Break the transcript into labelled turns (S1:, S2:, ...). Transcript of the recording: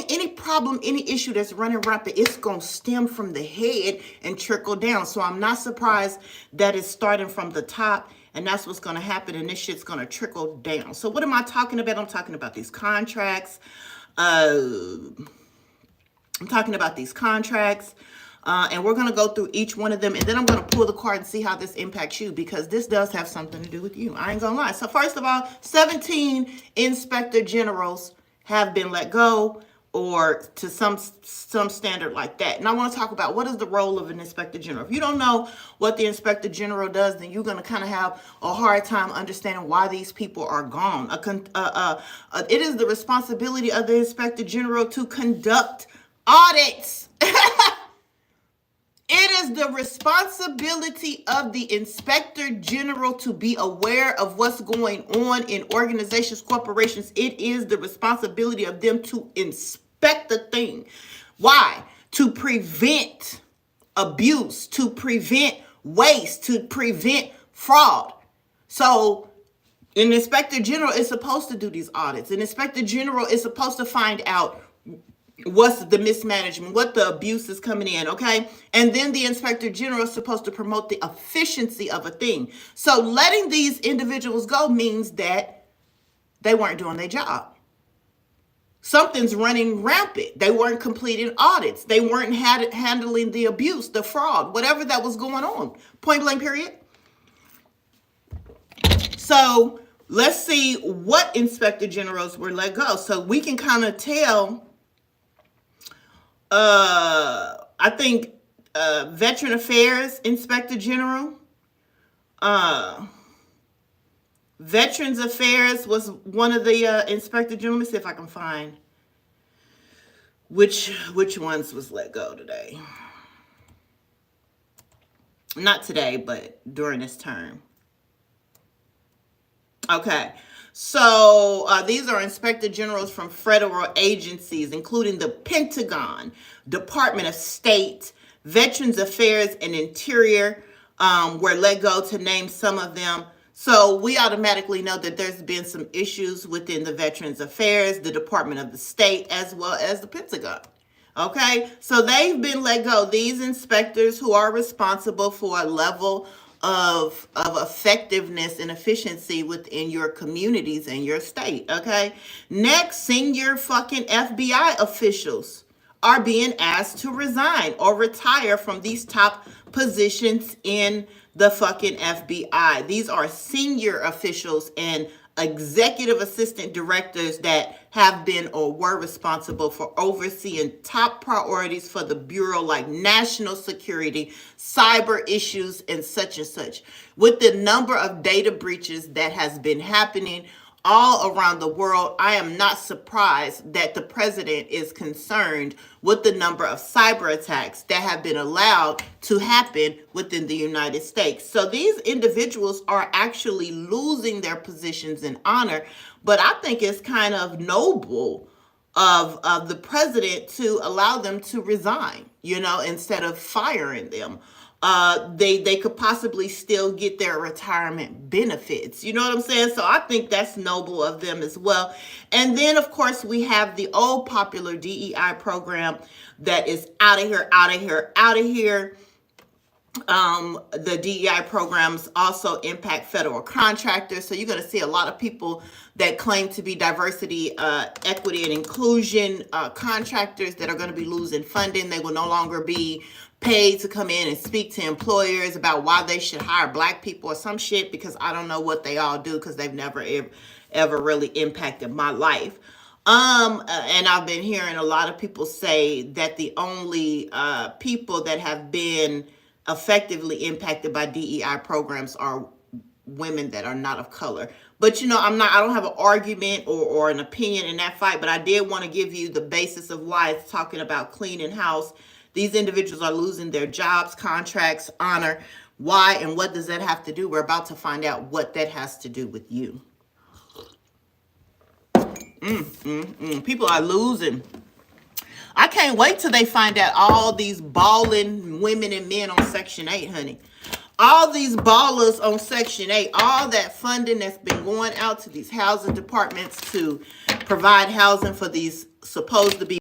S1: any problem, any issue that's running rampant, it's going to stem from the head and trickle down. So I'm not surprised that it's starting from the top, and that's what's going to happen, and this shit's going to trickle down. So what am I talking about? I'm talking about these contracts. I'm talking about these contracts. And we're going to go through each one of them, and then I'm going to pull the card and see how this impacts you, because this does have something to do with you. I ain't going to lie. So first of all, 17 inspector generals have been let go, or to some standard like that. And I want to talk about what is the role of an inspector general. If you don't know what the inspector general does, then you're going to kind of have a hard time understanding why these people are gone. It is the responsibility of the inspector general to conduct audits. It is the responsibility of the inspector general to be aware of what's going on in organizations, corporations. It is the responsibility of them to inspect the thing. Why? To prevent abuse, to prevent waste, to prevent fraud. So an inspector general is supposed to do these audits. An inspector general is supposed to find out what's the mismanagement, what the abuse is coming in, okay? And then the inspector general is supposed to promote the efficiency of a thing. So letting these individuals go means that they weren't doing their job. Something's running rampant. They weren't completing audits. They weren't handling the abuse, the fraud, whatever that was going on. Point blank, period. So let's see what inspector generals were let go. So we can kind of tell. I think Veteran Affairs Inspector General. Veterans Affairs was one of the Inspector General. Let me see if I can find which ones was let go today. Not today, but during this term. Okay. So these are inspector generals from federal agencies, including the Pentagon, Department of State, Veterans Affairs, and Interior, were let go, to name some of them. So we automatically know that there's been some issues within the Veterans Affairs, the Department of the State, as well as the Pentagon. Okay, so they've been let go. These inspectors who are responsible for a level of effectiveness and efficiency within your communities and your state, okay? Next, senior fucking FBI officials are being asked to resign or retire from these top positions in the fucking FBI. These are senior officials and executive assistant directors that have been or were responsible for overseeing top priorities for the Bureau, like national security, cyber issues, and such. With the number of data breaches that has been happening all around the world, I am not surprised that the president is concerned with the number of cyber attacks that have been allowed to happen within the United States. So these individuals are actually losing their positions in honor, but I think it's kind of noble of the president to allow them to resign, instead of firing them. They could possibly still get their retirement benefits. You know what I'm saying? So I think that's noble of them as well. And then, of course, we have the old popular DEI program that is out of here. The DEI programs also impact federal contractors. So you're going to see a lot of people that claim to be diversity, equity, and inclusion contractors that are going to be losing funding. They will no longer be paid to come in and speak to employers about why they should hire black people or some shit, because I don't know what they all do, because they've never ever really impacted my life. And I've been hearing a lot of people say that the only people that have been effectively impacted by DEI programs are women that are not of color. But I don't have an argument or an opinion in that fight, but I did want to give you the basis of why it's talking about cleaning house. These individuals are losing their jobs, contracts, honor. Why and what does that have to do? We're about to find out what that has to do with you. People are losing. I can't wait till they find out all these balling women and men on Section 8, honey. All these ballers on Section 8, all that funding that's been going out to these housing departments to provide housing for these supposed to be